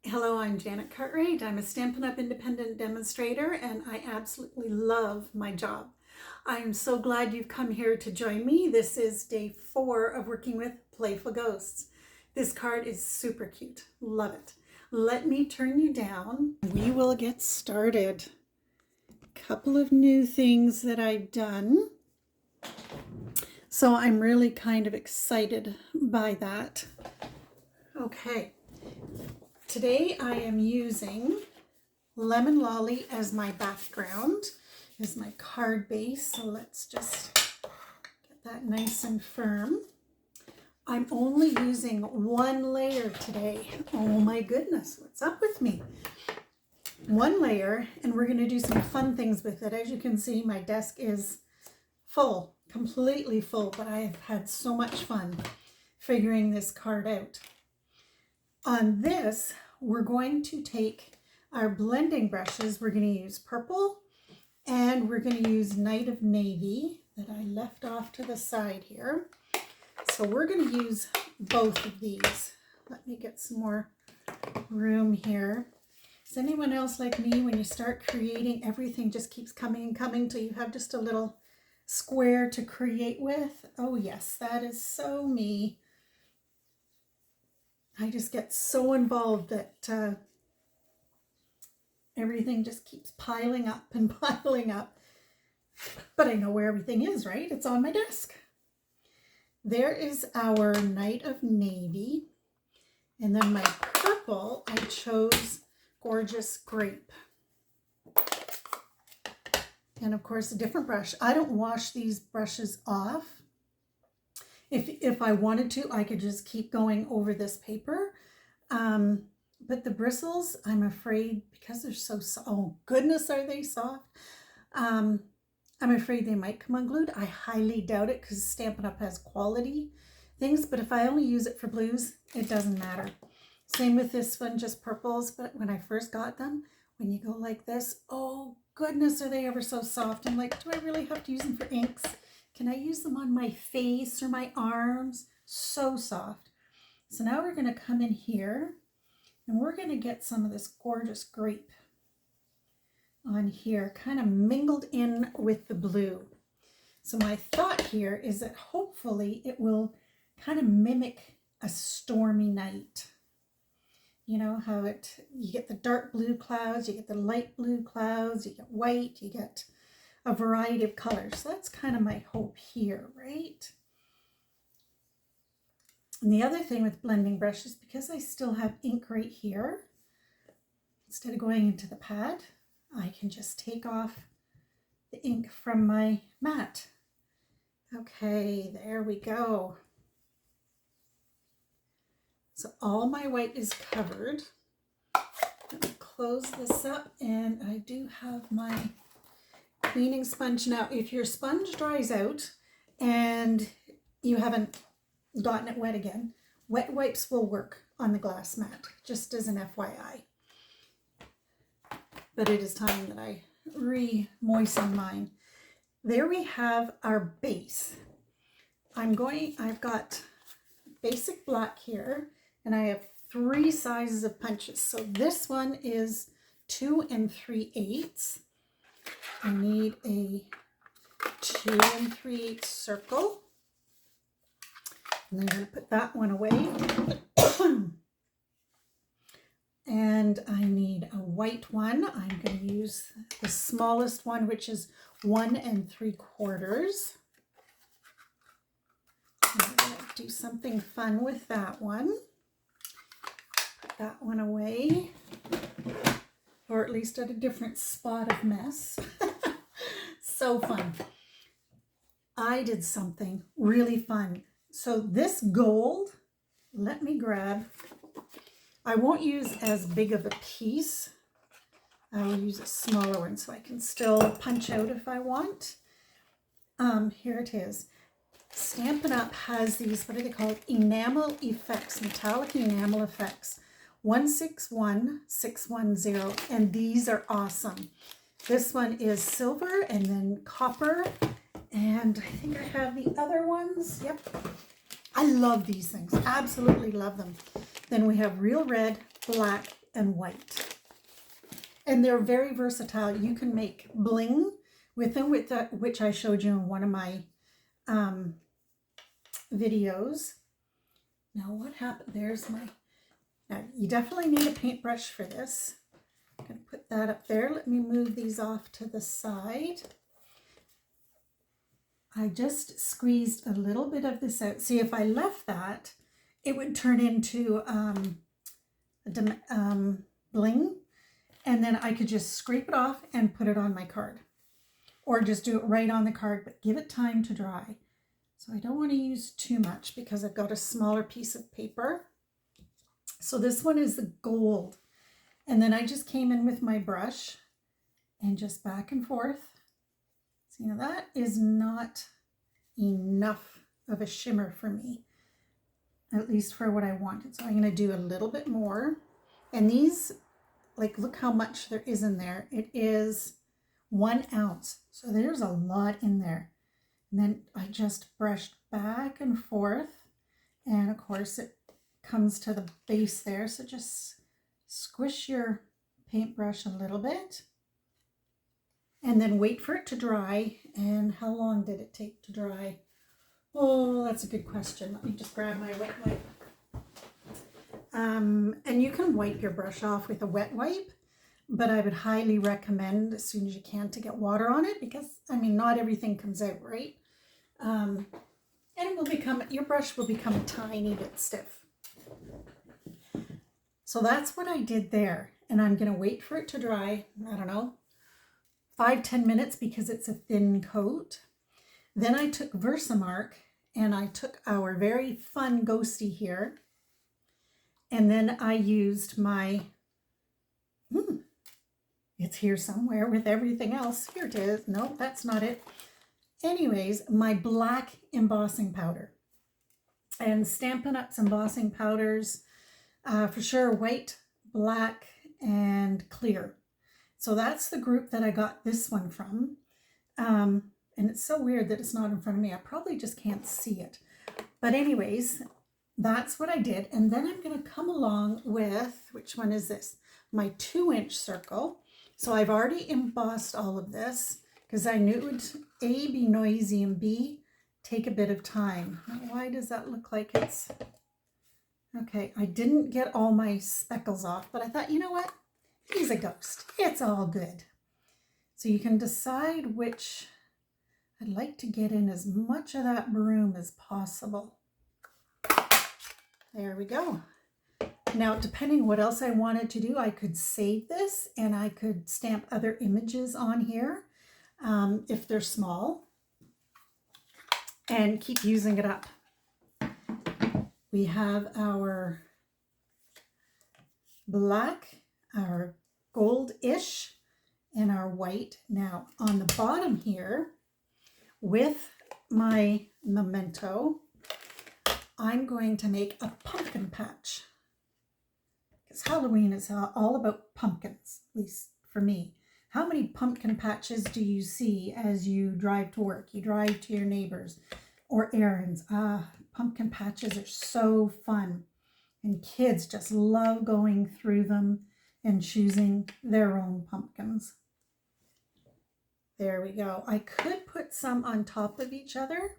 Hello, I'm Janet Cartwright. I'm a Stampin' Up! Independent demonstrator and I absolutely love my job. I am so glad you've come here to join me. This is day 4 of working with Playful Ghosts. This card is super cute. Love it. Let me turn you down. We will get started. Couple of new things that I've done. So I'm really kind of excited by that. Okay. Today I am using Lemon Lolly as my background, as my card base. So let's just get that nice and firm. I'm only using one layer today. Oh my goodness, what's up with me? One layer, and we're going to do some fun things with it. As you can see, my desk is full, completely full, but I've had so much fun figuring this card out. On this, we're going to take our blending brushes. We're going to use purple and we're going to use Night of Navy that I left off to the side here. So we're going to use both of these. Let me get some more room here. Is anyone else like me? When you start creating, everything just keeps coming and coming till you have just a little square to create with? Oh yes, that is so me. I just get so involved that everything just keeps piling up and piling up. But I know where everything is, right? It's on my desk. There is our Night of Navy. And then my purple, I chose Gorgeous Grape. And of course, a different brush. I don't wash these brushes off. If I wanted to, I could just keep going over this paper. But the bristles, I'm afraid, because they're so soft, oh goodness, are they soft? I'm afraid they might come unglued. I highly doubt it because Stampin' Up! Has quality things, but if I only use it for blues, it doesn't matter. Same with this one, just purples, but when I first got them, when you go like this, oh goodness, are they ever so soft. I'm like, do I really have to use them for inks? Can I use them on my face or my arms? So soft. So now we're going to come in here and we're going to get some of this Gorgeous Grape on here, kind of mingled in with the blue. So my thought here is that hopefully it will kind of mimic a stormy night. You know how you get the dark blue clouds, you get the light blue clouds, you get white, you get a variety of colors. So that's kind of my hope here, right? And the other thing with blending brushes, because I still have ink right here, instead of going into the pad, I can just take off the ink from my mat. Okay, there we go. So all my white is covered. Let me close this up, and I do have my cleaning sponge. Now, if your sponge dries out and you haven't gotten it wet again, wet wipes will work on the glass mat, just as an FYI. But it is time that I re-moisten mine. There we have our base. I've got basic black here, and I have 3 sizes of punches. So this one is 2 3/8. I need a 2 3/8 circle. And I'm going to put that one away. And I need a white one. I'm going to use the smallest one, which is 1 3/4. I'm going to do something fun with that one. Put that one away, or at least at a different spot of mess. So fun. I did something really fun. So this gold, let me grab, I won't use as big of a piece. I will use a smaller one so I can still punch out if I want. Here it is. Stampin' Up! Has these, what are they called? Enamel Effects, Metallic Enamel Effects, 161610, and these are awesome. This one is silver and then copper, and I think I have the other ones. Yep. I love these things, absolutely love them. Then we have real red, black, and white. And they're very versatile. You can make bling with them, which I showed you in one of my videos. Now what happened? There's my, now you definitely need a paintbrush for this. I'm going to put that up there. Let me move these off to the side. I just squeezed a little bit of this out. See, if I left that, it would turn into bling, and then I could just scrape it off and put it on my card, or just do it right on the card, but give it time to dry. So I don't want to use too much because I've got a smaller piece of paper. So this one is the gold, and then I just came in with my brush and just back and forth. So, you know, that is not enough of a shimmer for me, at least for what I wanted. So I'm going to do a little bit more. And these, like, look how much there is in there. It is 1 ounce. So there's a lot in there. And then I just brushed back and forth. And of course it comes to the base there. So just squish your paintbrush a little bit. And then wait for it to dry. And how long did it take to dry? Oh, that's a good question. Let me just grab my wet wipe. And you can wipe your brush off with a wet wipe, but I would highly recommend as soon as you can to get water on it, because I mean, not everything comes out right. And it will become, your brush will become a tiny bit stiff. So that's what I did there. And I'm going to wait for it to dry. I don't know, 5-10 minutes, because it's a thin coat. Then I took Versamark and I took our very fun ghosty here. And then I used my, it's here somewhere with everything else. Here it is. No, that's not it. Anyways, my black embossing powder. And Stampin' Up's embossing powders, for sure, white, black, and clear. So that's the group that I got this one from. And it's so weird that it's not in front of me. I probably just can't see it. But anyways, that's what I did. And then I'm going to come along with, which one is this? My 2-inch circle. So I've already embossed all of this because I knew it would A, be noisy, and B, take a bit of time. Now, why does that look like it's... Okay, I didn't get all my speckles off, but I thought, you know what? He's a ghost. It's all good. So you can decide which... I'd like to get in as much of that broom as possible. There we go. Now, depending what else I wanted to do, I could save this and I could stamp other images on here if they're small, and keep using it up. We have our black, our gold-ish, and our white. Now, on the bottom here, with my memento, I'm going to make a pumpkin patch, because Halloween is all about pumpkins, at least for me. How many pumpkin patches do you see as you drive to work? You drive to your neighbors or errands. Pumpkin patches are so fun, and kids just love going through them and choosing their own pumpkins. There we go. I could put some on top of each other,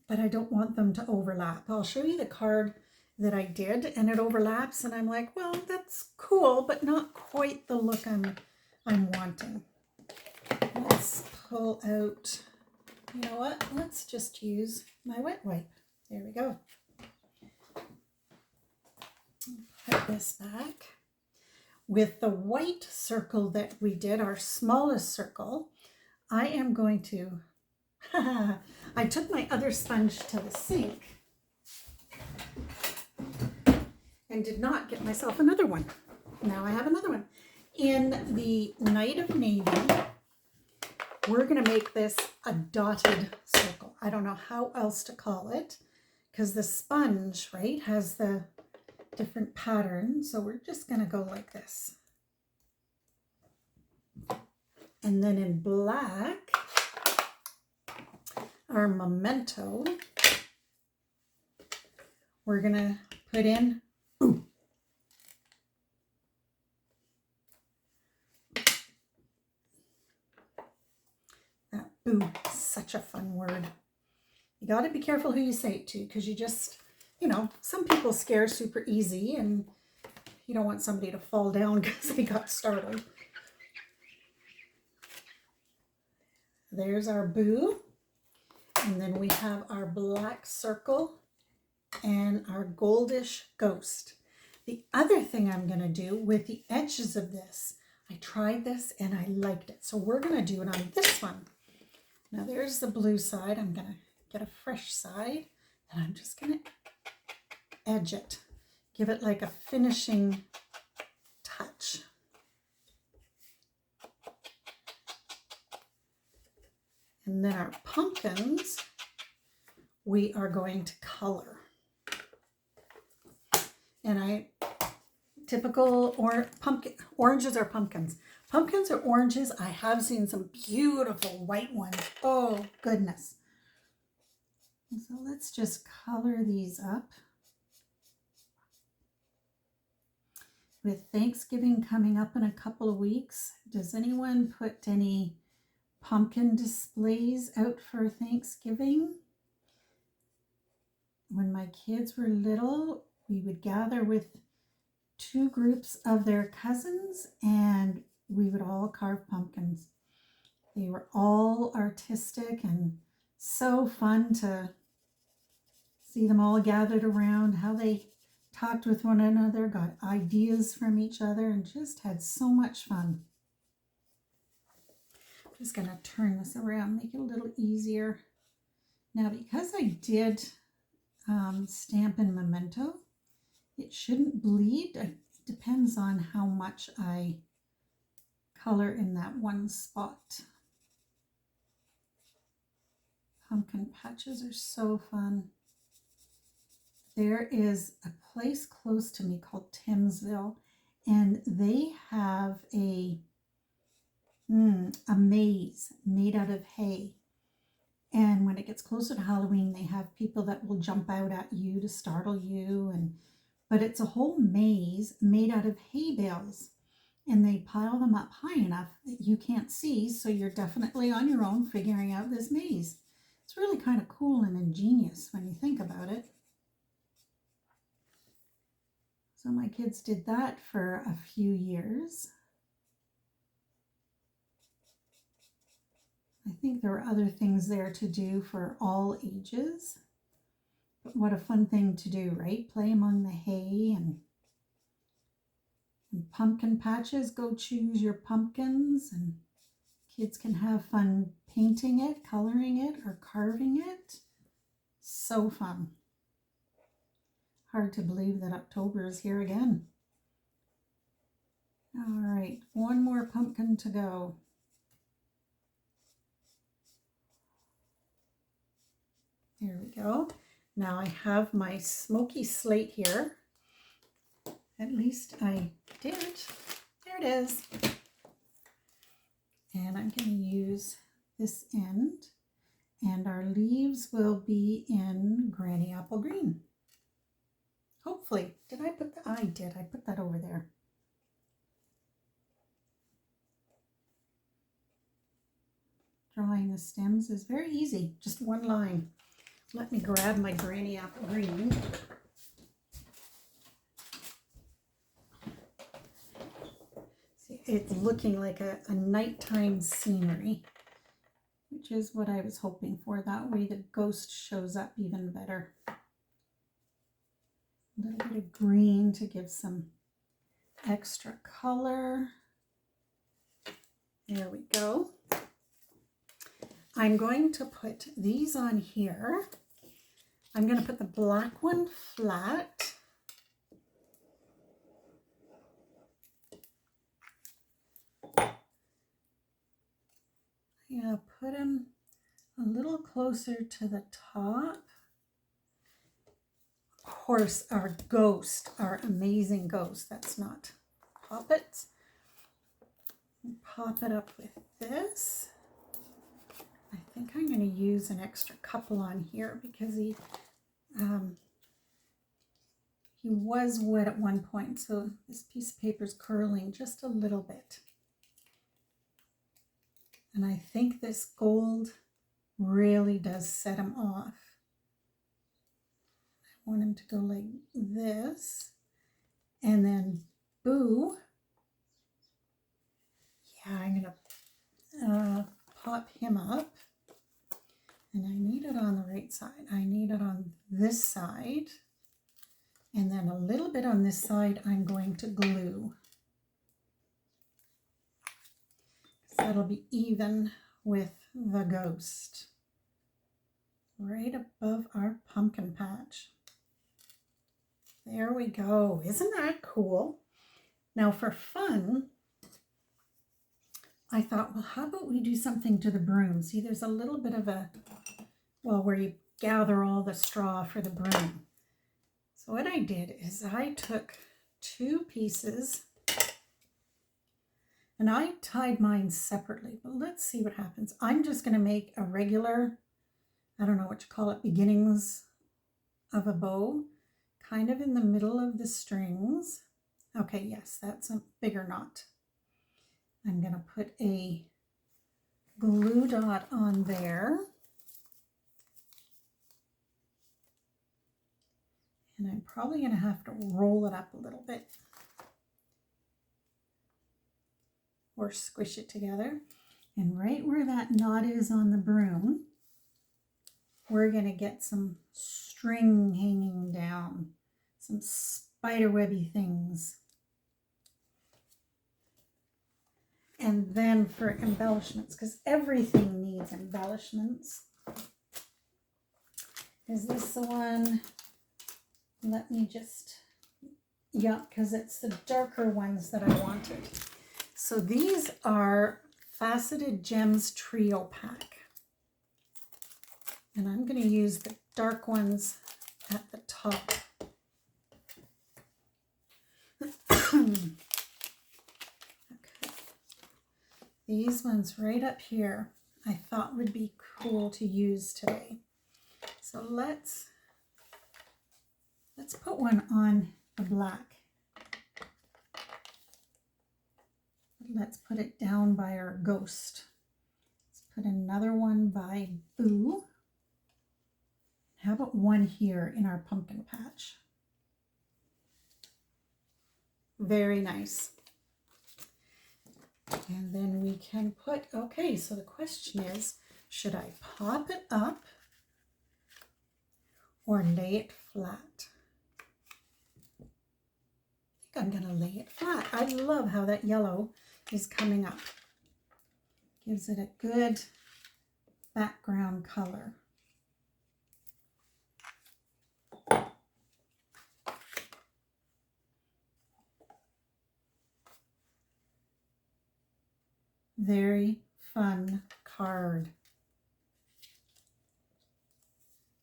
but I don't want them to overlap. I'll show you the card that I did, and it overlaps, and I'm like, well, that's cool, but not quite the look I'm wanting. Let's pull out, you know what? Let's just use my wet wipe. There we go. Put this back. With the white circle that we did, our smallest circle, I am going to, I took my other sponge to the sink and did not get myself another one. Now I have another one. In the Night of Navy, we're going to make this a dotted circle. I don't know how else to call it, because the sponge, right, has the different patterns. So we're just going to go like this. And then in black, our memento, we're going to put in, boom. Boo, such a fun word. You got to be careful who you say it to, because you just, some people scare super easy and you don't want somebody to fall down because they got startled. There's our boo. And then we have our black circle and our goldish ghost. The other thing I'm going to do with the edges of this, I tried this and I liked it. So we're going to do it on this one. Now there's the blue side. I'm going to get a fresh side and I'm just going to edge it. Give it like a finishing touch. And then our pumpkins, we are going to color. And typical oranges are pumpkins. Pumpkins are oranges. I have seen some beautiful white ones. Oh, goodness. So let's just color these up. With Thanksgiving coming up in a couple of weeks, does anyone put any pumpkin displays out for Thanksgiving? When my kids were little, we would gather with 2 groups of their cousins and we would all carve pumpkins. They were all artistic and so fun to see them all gathered around, how they talked with one another, got ideas from each other, and just had so much fun. I'm just going to turn this around, make it a little easier. Now, because I did stamp in Memento, it shouldn't bleed. It depends on how much I color in that one spot. Pumpkin patches are so fun. There is a place close to me called Thamesville, and they have a maze made out of hay. And when it gets closer to Halloween, they have people that will jump out at you to startle you. But it's a whole maze made out of hay bales. And they pile them up high enough that you can't see, so you're definitely on your own figuring out this maze. It's really kind of cool and ingenious when you think about it. So my kids did that for a few years. I think there were other things there to do for all ages. But what a fun thing to do, right? Play among the hay and pumpkin patches. Go choose your pumpkins, and kids can have fun painting it, coloring it, or carving it. So fun. Hard to believe that October is here again. All right, one more pumpkin to go. There we go. Now I have my smoky slate here. At least I did. There it is. And I'm going to use this end. And our leaves will be in Granny Apple Green. Hopefully. Did I put that? I did. I put that over there. Drawing the stems is very easy. Just one line. Let me grab my Granny Apple Green. See, it's looking like a nighttime scenery, which is what I was hoping for. That way the ghost shows up even better. A little bit of green to give some extra color. There we go. I'm going to put these on here. I'm going to put the black one flat. I'm going to put them a little closer to the top. Of course, our ghost, our amazing ghost, that's not poppets. Pop it up with this. I think I'm going to use an extra couple on here because he was wet at one point, so this piece of paper is curling just a little bit. And I think this gold really does set him off. I want him to go like this. And then Boo. Yeah, I'm gonna pop him up. And I need it on the right side. I need it on this side. And then a little bit on this side I'm going to glue. That'll be even with the ghost. Right above our pumpkin patch. There we go. Isn't that cool? Now for fun, I thought, well, how about we do something to the broom? See, there's a little bit of a, well, where you gather all the straw for the broom. So what I did is I took 2 pieces and I tied mine separately, but let's see what happens. I'm just going to make a regular, I don't know what you call it, beginnings of a bow, kind of in the middle of the strings. Okay, yes, that's a bigger knot. I'm going to put a glue dot on there. And I'm probably going to have to roll it up a little bit or squish it together. And right where that knot is on the broom, we're going to get some string hanging down, some spiderwebby things. And then for embellishments, because everything needs embellishments. Is this the one? Let me just, yeah, because it's the darker ones that I wanted. So these are Faceted Gems Trio Pack. And I'm going to use the dark ones at the top. Okay. These ones right up here I thought would be cool to use today. So let's put one on the black. Let's put it down by our ghost. Let's put another one by Boo. How about one here in our pumpkin patch? Very nice. And then we can put, okay, so the question is, should I pop it up or lay it flat? I think I'm going to lay it flat. I love how that yellow is coming up. Gives it a good background color. Very fun card.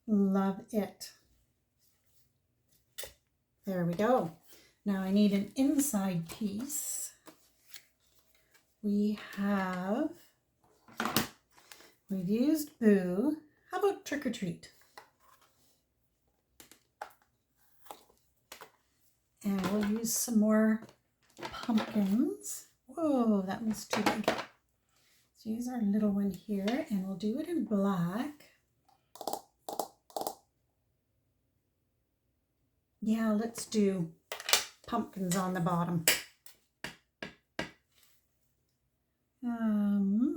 Love it. There we go. Now I need an inside piece. We've used Boo. How about Trick or Treat? And we'll use some more pumpkins. Whoa, that was too big. Let's use our little one here and we'll do it in black. Yeah, let's do pumpkins on the bottom.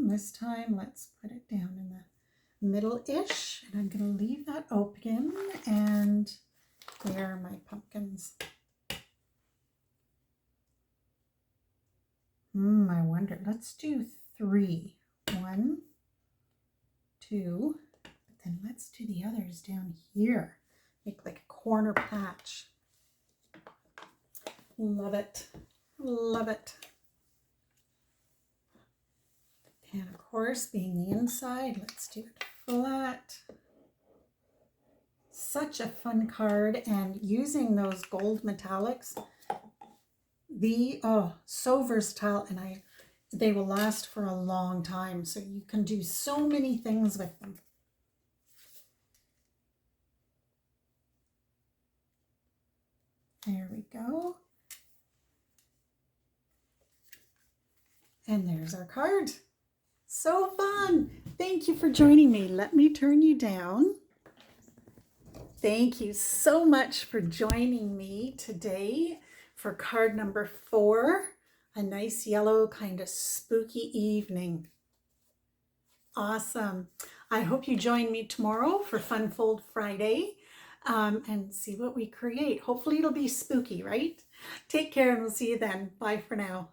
This time, let's put it down in the middle-ish, and I'm going to leave that open, and there are my pumpkins. I wonder, let's do 3. 1, 2, but then let's do the others down here. Make like a corner patch. Love it. Love it. And of course, being the inside, let's do it flat. Such a fun card, and using those gold metallics, so versatile, and they will last for a long time. So you can do so many things with them. There we go. And there's our card. So fun. Thank you for joining me. Let me turn you down. Thank you so much for joining me today for card number 4, a nice yellow kind of spooky evening. Awesome. I hope you join me tomorrow for Fun Fold Friday and see what we create. Hopefully it'll be spooky, right? Take care and we'll see you then. Bye for now.